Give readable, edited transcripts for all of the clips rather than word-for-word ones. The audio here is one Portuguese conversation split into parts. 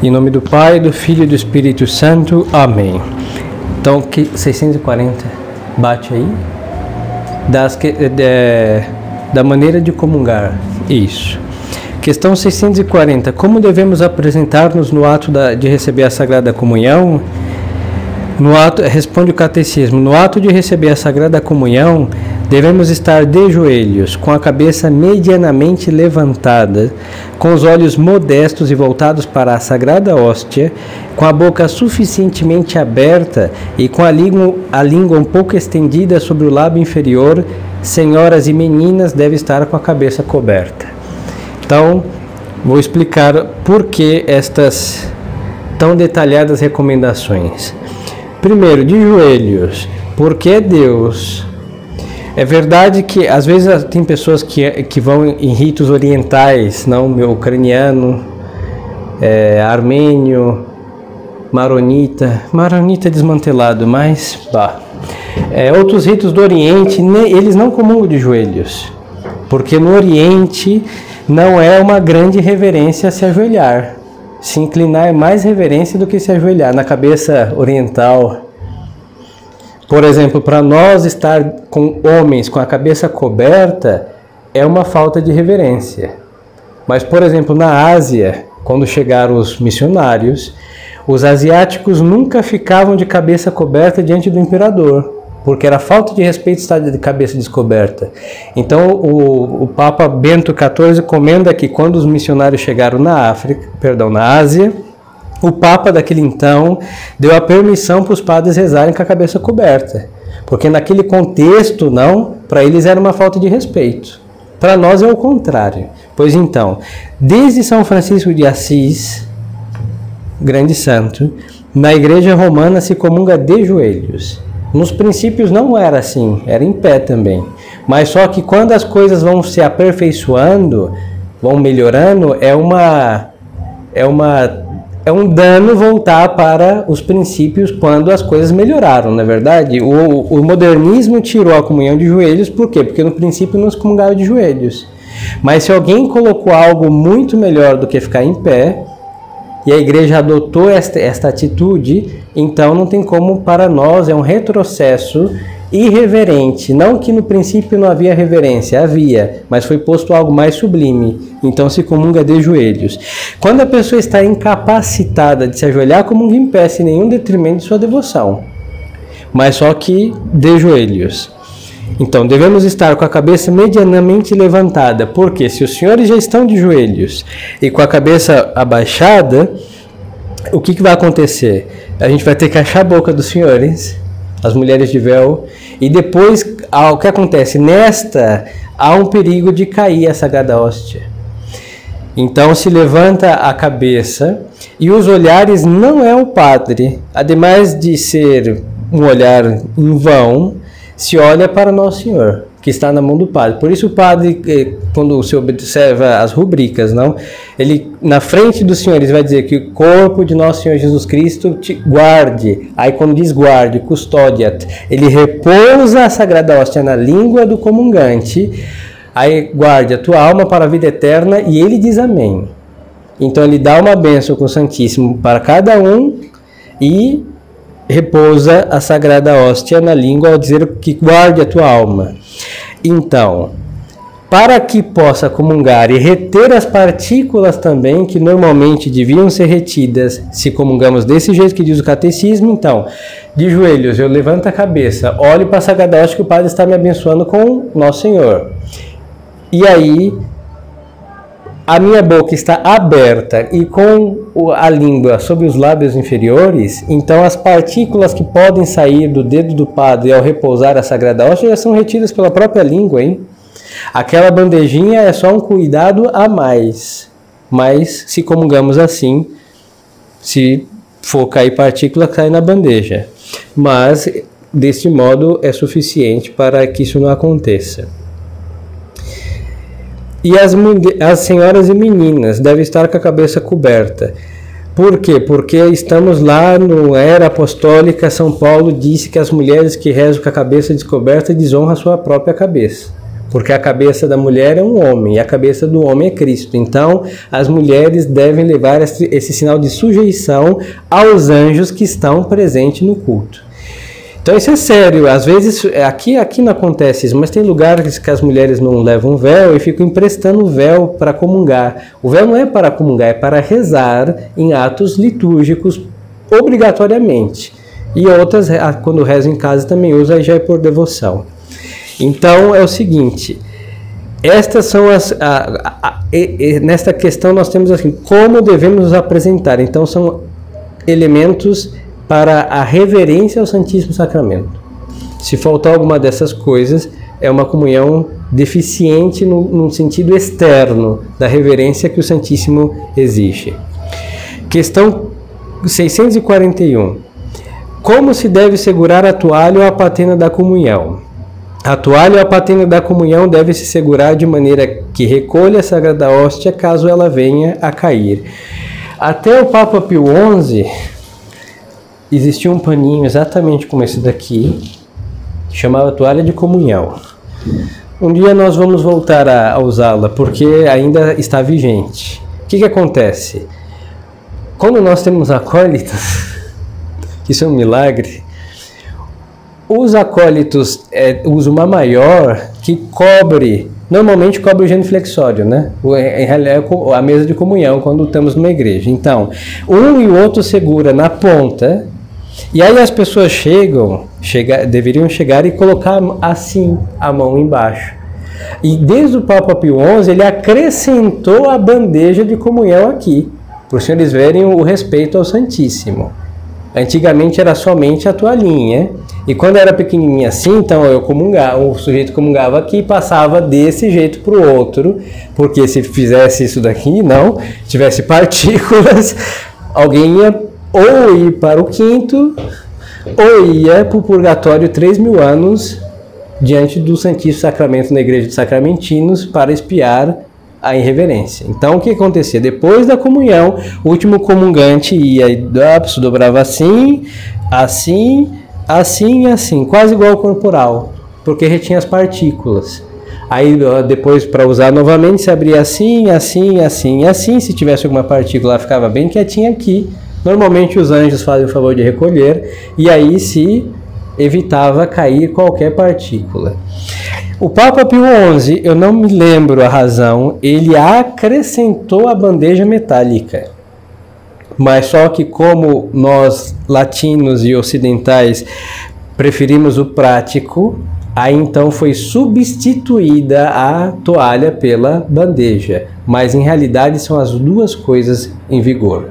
Em nome do Pai, do Filho e do Espírito Santo. Amém. Então, 640, bate aí. Da maneira de comungar. Isso. Questão 640. Como devemos apresentar-nos no ato de receber a Sagrada Comunhão? Responde o Catecismo. No ato de receber a Sagrada Comunhão, devemos estar de joelhos, com a cabeça medianamente levantada, com os olhos modestos e voltados para a Sagrada Hóstia, com a boca suficientemente aberta e com a língua um pouco estendida sobre o lábio inferior. Senhoras e meninas devem estar com a cabeça coberta. Então, vou explicar por que estas tão detalhadas recomendações. Primeiro, de joelhos, porque Deus... É verdade que às vezes tem pessoas que vão em ritos orientais, não, meu ucraniano, armênio, maronita desmantelado, mas outros ritos do Oriente, eles não comungam de joelhos, porque no Oriente não é uma grande reverência se ajoelhar. Se inclinar é mais reverência do que se ajoelhar. Na cabeça oriental, por exemplo, para nós estar com homens com a cabeça coberta é uma falta de reverência. Mas, por exemplo, na Ásia, quando chegaram os missionários, os asiáticos nunca ficavam de cabeça coberta diante do imperador, porque era falta de respeito estar de cabeça descoberta. Então, o Papa Bento XIV comenda que quando os missionários chegaram na Ásia, o Papa daquele então deu a permissão para os padres rezarem com a cabeça coberta, porque naquele contexto, para eles era uma falta de respeito. Para nós é o contrário. Pois então, desde São Francisco de Assis, grande santo, na Igreja Romana se comunga de joelhos. Nos princípios não era assim, era em pé também. Mas só que quando as coisas vão se aperfeiçoando, vão melhorando, é um dano voltar para os princípios quando as coisas melhoraram, não é verdade? O modernismo tirou a comunhão de joelhos, por quê? Porque no princípio não se comungava de joelhos. Mas se alguém colocou algo muito melhor do que ficar em pé, e a igreja adotou esta atitude, então não tem como, para nós, é um retrocesso irreverente. Não que no princípio não havia reverência, havia, mas foi posto algo mais sublime. Então se comunga de joelhos. Quando a pessoa está incapacitada de se ajoelhar, comunga em pé, sem nenhum detrimento de sua devoção. Mas só que de joelhos. Então devemos estar com a cabeça medianamente levantada, porque se os senhores já estão de joelhos e com a cabeça abaixada, o que vai acontecer? A gente vai ter que achar a boca dos senhores, as mulheres de véu, e depois, o que acontece? Há um perigo de cair a Sagrada Hóstia. Então se levanta a cabeça e os olhares não é o padre, ademais de ser um olhar em vão, se olha para Nosso Senhor, que está na mão do padre. Por isso o padre, quando se observa as rubricas, ele na frente dos senhores vai dizer que o corpo de Nosso Senhor Jesus Cristo te guarde. Aí quando diz guarde, custódia, ele repousa a Sagrada Hóstia na língua do comungante, aí guarde a tua alma para a vida eterna, e ele diz amém. Então ele dá uma bênção com o Santíssimo para cada um e repousa a Sagrada Hóstia na língua ao dizer que guarde a tua alma. Então, para que possa comungar e reter as partículas também, que normalmente deviam ser retidas, se comungamos desse jeito que diz o Catecismo, então, de joelhos, eu levanto a cabeça, olho para a Sagrada Hóstia que o Padre está me abençoando com Nosso Senhor. E aí, a minha boca está aberta e com a língua sobre os lábios inferiores, então as partículas que podem sair do dedo do padre ao repousar a Sagrada Hóstia já são retidas pela própria língua, hein? Aquela bandejinha é só um cuidado a mais, mas se comungamos assim, se for cair partícula, cai na bandeja. Mas, deste modo, é suficiente para que isso não aconteça. E as senhoras e meninas devem estar com a cabeça coberta. Por quê? Porque estamos lá no Era Apostólica, São Paulo disse que as mulheres que rezam com a cabeça descoberta desonram a sua própria cabeça. porque a cabeça da mulher é um homem e a cabeça do homem é Cristo. Então, as mulheres devem levar esse sinal de sujeição aos anjos que estão presentes no culto. Então isso é sério, às vezes aqui não acontece isso, mas tem lugares que as mulheres não levam véu e ficam emprestando o véu para comungar. O véu não é para comungar, é para rezar em atos litúrgicos obrigatoriamente. E outras, quando rezam em casa, também usam, aí já é por devoção. Então é o seguinte, estas são nesta questão nós temos assim, como devemos nos apresentar. Então são elementos para a reverência ao Santíssimo Sacramento. Se faltar alguma dessas coisas, é uma comunhão deficiente no sentido externo da reverência que o Santíssimo exige. Questão 641. Como se deve segurar a toalha ou a patena da comunhão? A toalha ou a patena da comunhão deve se segurar de maneira que recolha a Sagrada Hóstia caso ela venha a cair. Até o Papa Pio XI existia um paninho exatamente como esse daqui, que chamava toalha de comunhão. Um dia nós vamos voltar a usá-la, porque ainda está vigente. O que acontece? Quando nós temos acólitos, isso é um milagre, os acólitos usam uma maior que normalmente cobre o genuflexório, né? Em realidade, a mesa de comunhão, quando estamos numa igreja. Então, um e o outro segura na ponta, e aí as pessoas deveriam chegar e colocar assim a mão embaixo. E desde o Papa Pio XI, ele acrescentou a bandeja de comunhão aqui, para os senhores verem o respeito ao Santíssimo. Antigamente era somente a toalhinha, e quando era pequenininha assim, então o sujeito comungava aqui e passava desse jeito para o outro, porque se fizesse isso daqui, não, tivesse partículas, alguém ia ou ir para o quinto, ou ia para o purgatório 3.000 anos diante do Santíssimo Sacramento na Igreja dos Sacramentinos para expiar a irreverência. Então o que acontecia? Depois da comunhão, o último comungante ia e se dobrava assim, assim, assim e assim, quase igual ao corporal, porque retinha as partículas. Aí depois, para usar novamente, se abria assim, assim, assim e assim. Se tivesse alguma partícula, ficava bem quietinha aqui. Normalmente os anjos fazem o favor de recolher, e aí se evitava cair qualquer partícula. O Papa Pio XI, eu não me lembro a razão, ele acrescentou a bandeja metálica. Mas só que como nós, latinos e ocidentais, preferimos o prático, aí então foi substituída a toalha pela bandeja. Mas em realidade são as duas coisas em vigor.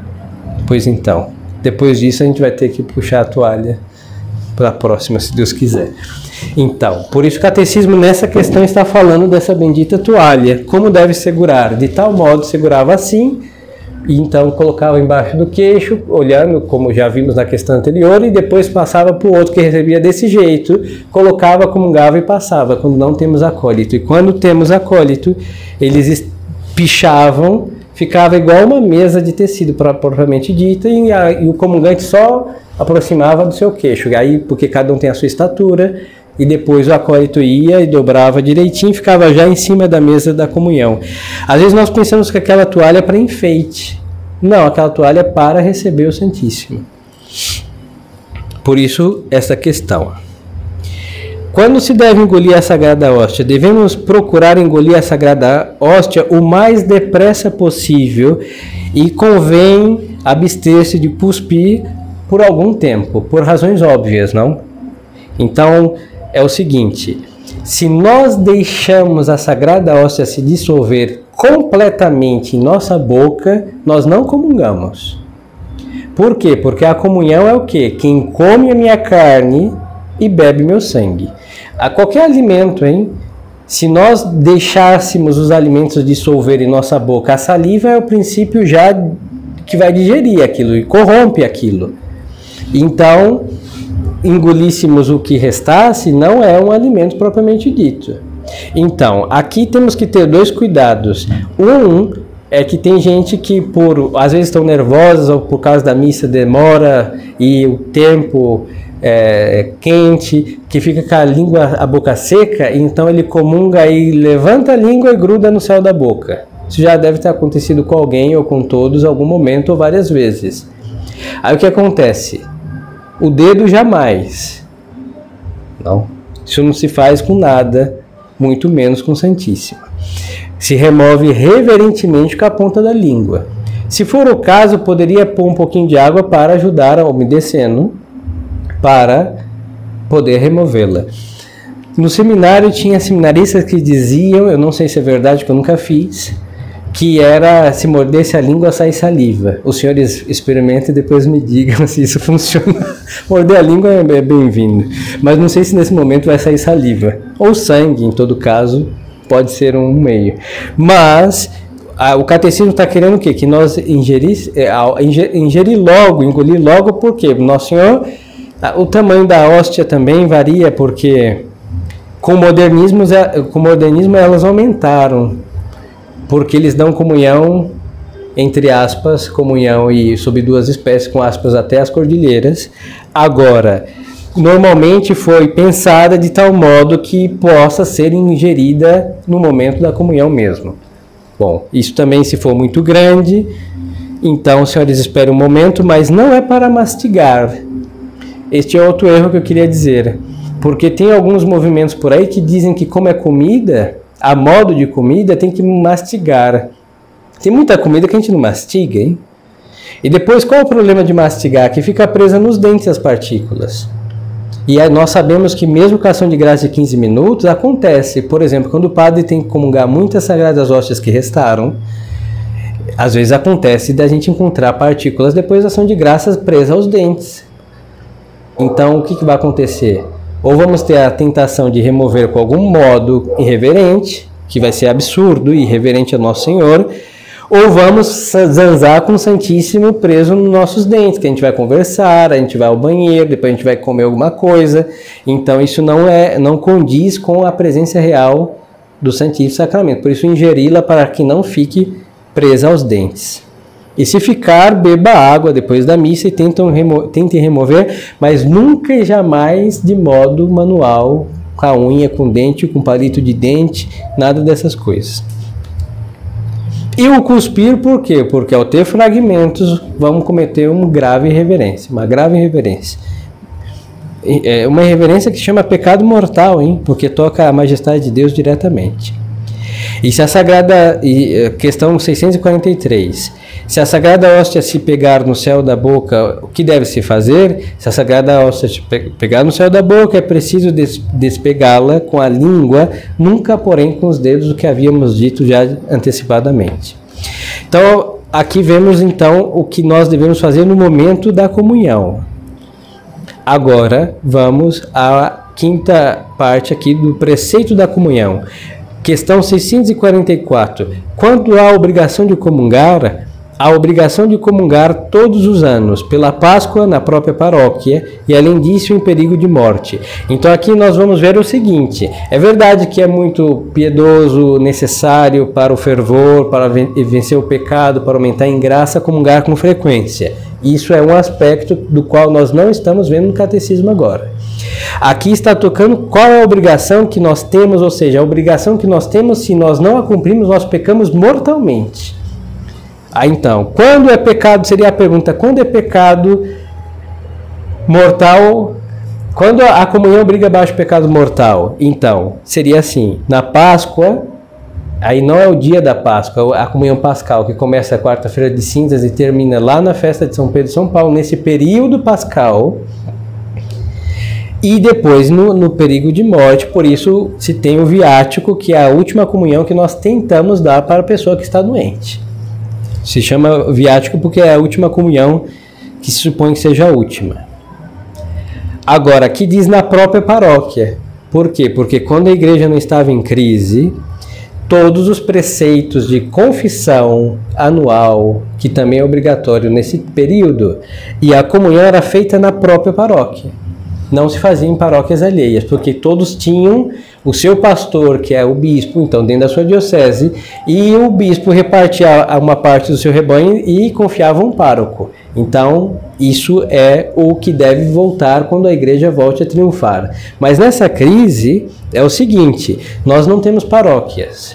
Pois então, depois disso a gente vai ter que puxar a toalha para a próxima, se Deus quiser. Então, por isso o catecismo nessa questão está falando dessa bendita toalha. Como deve segurar? De tal modo segurava assim, e então colocava embaixo do queixo, olhando, como já vimos na questão anterior, e depois passava para o outro que recebia desse jeito, colocava, comungava e passava, quando não temos acólito. E quando temos acólito, eles pichavam, ficava igual uma mesa de tecido propriamente dita, e o comungante só aproximava do seu queixo, aí porque cada um tem a sua estatura, e depois o acólito ia e dobrava direitinho e ficava já em cima da mesa da comunhão. Às vezes nós pensamos que aquela toalha é para enfeite. Não, aquela toalha é para receber o Santíssimo. Por isso, essa questão. Quando se deve engolir a Sagrada Hóstia? Devemos procurar engolir a Sagrada Hóstia o mais depressa possível e convém abster-se de cuspir por algum tempo, por razões óbvias, não? Então, é o seguinte, se nós deixamos a Sagrada Hóstia se dissolver completamente em nossa boca, nós não comungamos. Por quê? Porque a comunhão é o quê? Quem come a minha carne e bebe meu sangue. A qualquer alimento, hein? Se nós deixássemos os alimentos dissolver em nossa boca, a saliva é o princípio já que vai digerir aquilo e corrompe aquilo. Então, engolíssemos o que restasse, não é um alimento propriamente dito. Então, aqui temos que ter dois cuidados. Um é que tem gente que às vezes estão nervosas ou por causa da missa demora e o tempo quente, que fica com a boca seca, então ele comunga e levanta a língua e gruda no céu da boca. Isso já deve ter acontecido com alguém ou com todos em algum momento ou várias vezes. Aí o que acontece? O dedo jamais. Não. Isso não se faz com nada, muito menos com o Santíssimo. Se remove reverentemente com a ponta da língua. Se for o caso, poderia pôr um pouquinho de água para ajudar a umedecendo, para poder removê-la. No seminário tinha seminaristas que diziam, eu não sei se é verdade, que eu nunca fiz, que era, se mordesse a língua, sair saliva. Os senhores experimentem e depois me digam se isso funciona. Morder a língua é bem-vindo, mas não sei se nesse momento vai sair saliva. Ou sangue, em todo caso, pode ser um meio. Mas o catecismo está querendo o quê? Que nós engolir logo, por quê? Nosso Senhor, o tamanho da hóstia também varia, porque com o modernismo elas aumentaram. Porque eles dão comunhão, entre aspas, comunhão e sob duas espécies, com aspas, até as cordilheiras. Agora, normalmente foi pensada de tal modo que possa ser ingerida no momento da comunhão mesmo. Bom, isso também se for muito grande, então os senhores esperem um momento, mas não é para mastigar. Este é outro erro que eu queria dizer, porque tem alguns movimentos por aí que dizem que como é comida, a modo de comida tem que mastigar. Tem muita comida que a gente não mastiga, hein? E depois, qual é o problema de mastigar? Que fica presa nos dentes as partículas. E nós sabemos que mesmo com a ação de graça de 15 minutos, acontece. Por exemplo, quando o padre tem que comungar muitas sagradas hóstias que restaram, às vezes acontece da gente encontrar partículas depois da ação de graças presas aos dentes. Então, o que vai acontecer? Ou vamos ter a tentação de remover com algum modo irreverente, que vai ser absurdo e irreverente ao Nosso Senhor, ou vamos zanzar com o Santíssimo preso nos nossos dentes, que a gente vai conversar, a gente vai ao banheiro, depois a gente vai comer alguma coisa. Então isso não condiz com a presença real do Santíssimo Sacramento. Por isso ingeri-la para que não fique presa aos dentes. E se ficar, beba água depois da missa e tente remover, mas nunca e jamais de modo manual, com a unha, com o dente, com palito de dente, nada dessas coisas. E o cuspir, por quê? Porque ao ter fragmentos, vamos cometer uma grave irreverência. É uma irreverência que se chama pecado mortal, hein? Porque toca a majestade de Deus diretamente. E se a Sagrada, questão 643, se a Sagrada Hóstia se pegar no céu da boca, o que deve se fazer? Se a Sagrada Hóstia se pegar no céu da boca, é preciso despegá-la com a língua, nunca porém com os dedos, o que havíamos dito já antecipadamente. Então, aqui vemos então o que nós devemos fazer no momento da comunhão. Agora, vamos à quinta parte aqui do preceito da comunhão. Questão 644. Quando há a obrigação de comungar, todos os anos, pela Páscoa na própria paróquia e, além disso, em perigo de morte. Então, aqui nós vamos ver o seguinte: é verdade que é muito piedoso, necessário para o fervor, para vencer o pecado, para aumentar em graça, comungar com frequência. Isso é um aspecto do qual nós não estamos vendo no catecismo agora. Aqui está tocando qual é a obrigação que nós temos, ou seja, a obrigação que nós temos, se nós não a cumprimos, nós pecamos mortalmente. Então, quando é pecado, seria a pergunta, quando é pecado mortal, quando a comunhão briga abaixo do pecado mortal? Então, seria assim, na Páscoa, aí não é o dia da Páscoa, a comunhão pascal, que começa a quarta-feira de cinzas e termina lá na festa de São Pedro e São Paulo, nesse período pascal, e depois no perigo de morte. Por isso se tem o viático, que é a última comunhão que nós tentamos dar para a pessoa que está doente. Se chama viático porque é a última comunhão que se supõe que seja a última. Agora, aqui diz na própria paróquia. Por quê? Porque quando a igreja não estava em crise, todos os preceitos de confissão anual, que também é obrigatório nesse período, e a comunhão era feita na própria paróquia. Não se fazia em paróquias alheias, porque todos tinham o seu pastor, que é o bispo, então dentro da sua diocese, e o bispo repartia uma parte do seu rebanho e confiava um pároco. Então, Isso é o que deve voltar quando a igreja volte a triunfar. Mas nessa crise é o seguinte, nós não temos paróquias.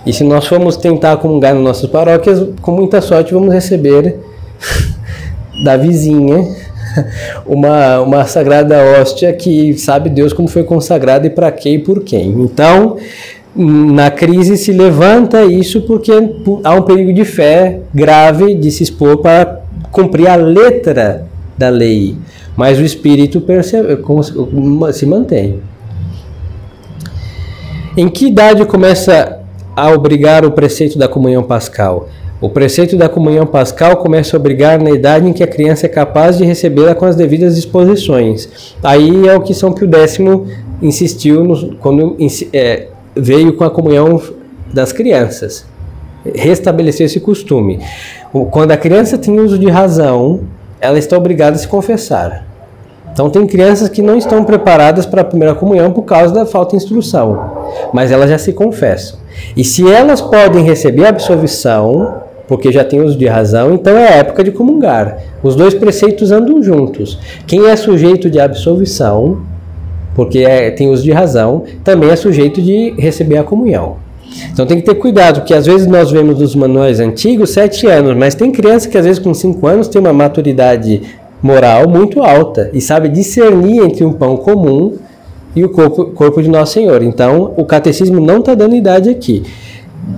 E se nós formos tentar comungar nas nossas paróquias, com muita sorte vamos receber da vizinha uma sagrada hóstia que sabe Deus como foi consagrada e para quê e por quem. Então, na crise se levanta isso porque há um perigo de fé grave de se expor para cumprir a letra da lei, mas o espírito se mantém. Em que idade começa a obrigar o preceito da comunhão pascal? O preceito da comunhão pascal começa a obrigar na idade em que a criança é capaz de recebê-la com as devidas disposições. Aí é o que São Pio X insistiu quando veio com a comunhão das crianças. Restabeleceu esse costume. Quando a criança tem uso de razão, ela está obrigada a se confessar. Então tem crianças que não estão preparadas para a primeira comunhão por causa da falta de instrução, mas elas já se confessam. E se elas podem receber a absolvição, porque já tem uso de razão, então é a época de comungar. Os dois preceitos andam juntos. Quem é sujeito de absolvição, porque tem uso de razão, também é sujeito de receber a comunhão. Então tem que ter cuidado, porque às vezes nós vemos nos manuais antigos 7 anos, mas tem criança que às vezes com 5 anos tem uma maturidade moral muito alta e sabe discernir entre um pão comum e o corpo de Nosso Senhor. Então o catecismo não está dando idade aqui.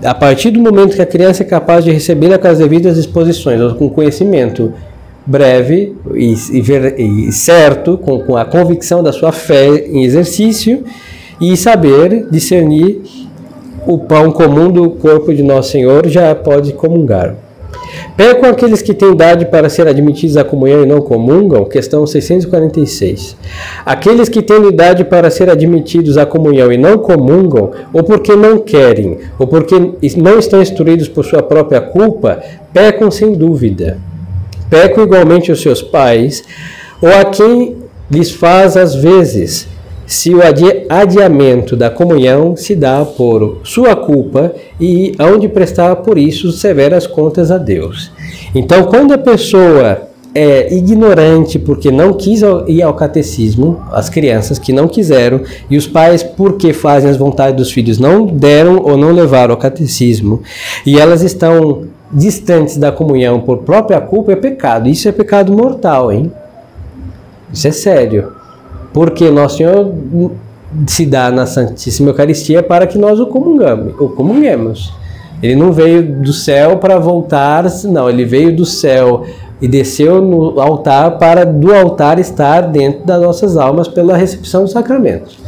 A partir do momento que a criança é capaz de recebê-la com as devidas disposições, ou com conhecimento breve e certo, com a convicção da sua fé em exercício e saber discernir o pão comum do corpo de Nosso Senhor, já pode comungar. Pecam aqueles que têm idade para ser admitidos à comunhão e não comungam? Questão 646. Aqueles que têm idade para ser admitidos à comunhão e não comungam, ou porque não querem, ou porque não estão instruídos por sua própria culpa, pecam sem dúvida. Pecam igualmente os seus pais, ou a quem lhes faz às vezes, se o adiamento da comunhão se dá por sua culpa e hão de prestar por isso severas contas a Deus. Então, quando a pessoa é ignorante porque não quis ir ao catecismo, as crianças que não quiseram, e os pais, porque fazem as vontades dos filhos, não deram ou não levaram ao catecismo, e elas estão distantes da comunhão por própria culpa, é pecado. Isso é pecado mortal, hein? Isso é sério. Porque Nosso Senhor se dá na Santíssima Eucaristia para que nós o comunguemos. Ele não veio do céu para voltar, não, ele veio do céu e desceu no altar para do altar estar dentro das nossas almas pela recepção dos sacramentos.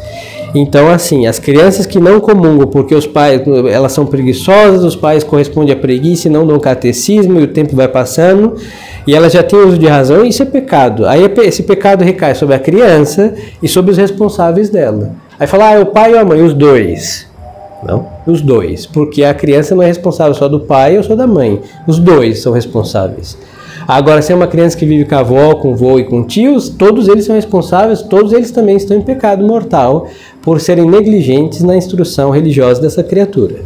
Então, assim, as crianças que não comungam porque os pais, elas são preguiçosas, os pais correspondem à preguiça e não dão catecismo e o tempo vai passando, e ela já tem uso de razão, isso é pecado. Aí esse pecado recai sobre a criança e sobre os responsáveis dela. Aí fala, o pai ou a mãe, os dois. Não, os dois, porque a criança não é responsável só do pai ou só da mãe. Os dois são responsáveis. Agora, se é uma criança que vive com a avó, com o vô e com tios, todos eles são responsáveis, todos eles também estão em pecado mortal por serem negligentes na instrução religiosa dessa criatura.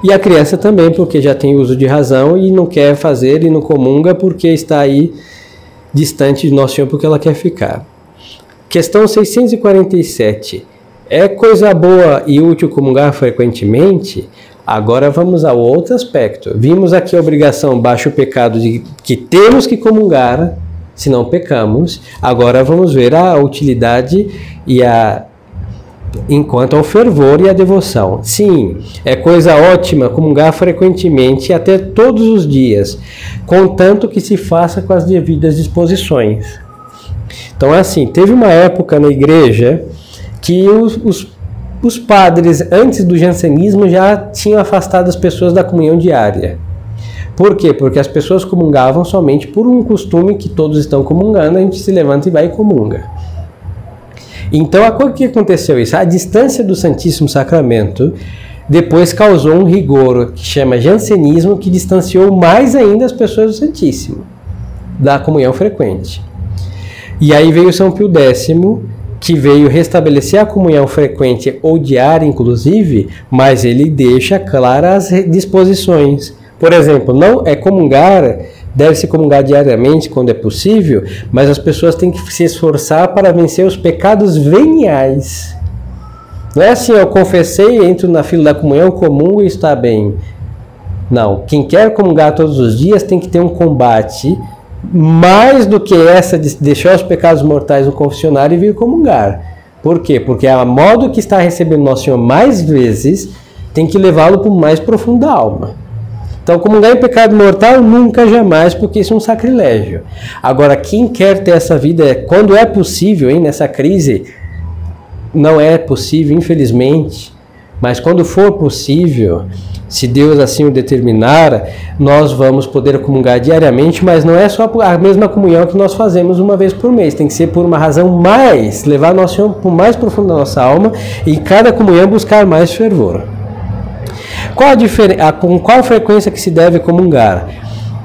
E a criança também, porque já tem uso de razão e não quer fazer e não comunga porque está aí distante de Nosso Senhor porque ela quer ficar. Questão 647. É coisa boa e útil comungar frequentemente? Agora vamos ao outro aspecto. Vimos aqui a obrigação baixo o pecado de que temos que comungar, se não pecamos. Agora vamos ver a utilidade enquanto ao fervor e a devoção. Sim, é coisa ótima comungar frequentemente, até todos os dias, contanto que se faça com as devidas disposições. Então, assim, teve uma época na igreja que os padres, antes do jansenismo, já tinham afastado as pessoas da comunhão diária. Por quê? Porque as pessoas comungavam somente por um costume que todos estão comungando, a gente se levanta e vai e comunga. Então, o que aconteceu isso? A distância do Santíssimo Sacramento depois causou um rigor que chama jansenismo, que distanciou mais ainda as pessoas do Santíssimo, da comunhão frequente. E aí veio São Pio X, que veio restabelecer a comunhão frequente ou diária, inclusive, mas ele deixa claras as disposições. Por exemplo, não é comungar deve-se comungar diariamente quando é possível, mas as pessoas têm que se esforçar para vencer os pecados veniais. Não é assim, eu confessei, entro na fila da comunhão, comungo e está bem. Não, quem quer comungar todos os dias tem que ter um combate mais do que essa de deixar os pecados mortais no confessionário e vir comungar. Por quê? Porque a modo que está recebendo Nosso Senhor mais vezes, tem que levá-lo para o mais profundo da alma. Então, comungar em pecado mortal, nunca, jamais, porque isso é um sacrilégio. Agora, quem quer ter essa vida, quando é possível, hein, nessa crise, não é possível, infelizmente, mas quando for possível, se Deus assim o determinar, nós vamos poder comungar diariamente, mas não é só a mesma comunhão que nós fazemos uma vez por mês, tem que ser por uma razão mais, levar Nosso Senhor para o mais profundo da nossa alma e em cada comunhão buscar mais fervor. Com qual frequência que se deve comungar?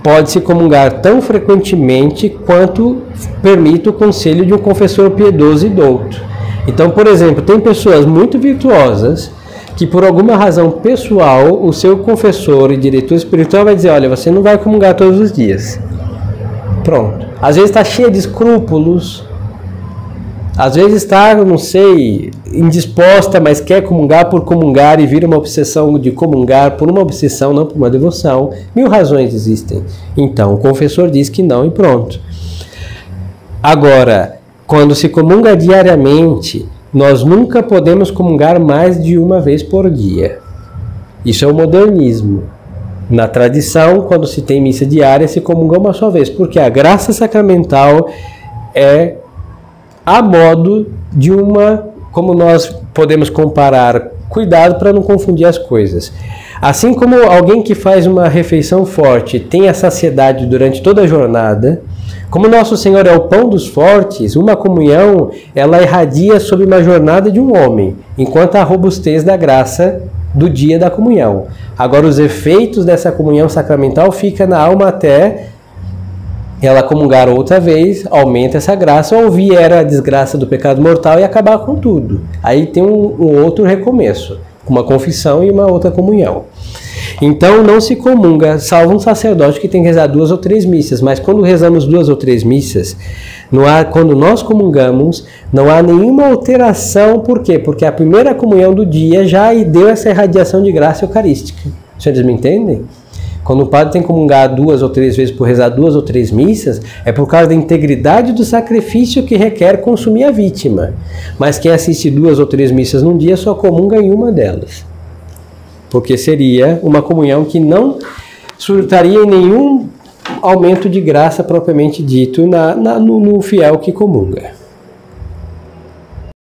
Pode-se comungar tão frequentemente quanto permite o conselho de um confessor piedoso e douto. Então, por exemplo, tem pessoas muito virtuosas que por alguma razão pessoal, o seu confessor e diretor espiritual vai dizer, olha, você não vai comungar todos os dias. Pronto. Às vezes está cheia de escrúpulos, às vezes está, não sei, indisposta, mas quer comungar por comungar e vira uma obsessão de comungar por uma obsessão, não por uma devoção. 1000 razões existem. Então, o confessor diz que não e pronto. Agora, quando se comunga diariamente, nós nunca podemos comungar mais de uma vez por dia. Isso é o modernismo. Na tradição, quando se tem missa diária, se comunga uma só vez, porque a graça sacramental é a modo de uma, como nós podemos comparar, cuidado para não confundir as coisas. Assim como alguém que faz uma refeição forte tem a saciedade durante toda a jornada, como Nosso Senhor é o pão dos fortes, uma comunhão, ela irradia sobre uma jornada de um homem, enquanto a robustez da graça do dia da comunhão. Agora, os efeitos dessa comunhão sacramental ficam na alma até ela comungar outra vez, aumenta essa graça, ou vier a desgraça do pecado mortal e acabar com tudo. Aí tem um outro recomeço, uma confissão e uma outra comunhão. Então não se comunga, salvo um sacerdote que tem que rezar 2 ou 3 missas, mas quando rezamos 2 ou 3 missas, quando nós comungamos, não há nenhuma alteração. Por quê? Porque a primeira comunhão do dia já deu essa irradiação de graça eucarística. Vocês me entendem? Quando o padre tem que comungar 2 ou 3 vezes por rezar 2 ou 3 missas, é por causa da integridade do sacrifício que requer consumir a vítima. Mas quem assiste 2 ou 3 missas num dia só comunga em uma delas. Porque seria uma comunhão que não surtaria em nenhum aumento de graça propriamente dito no fiel que comunga.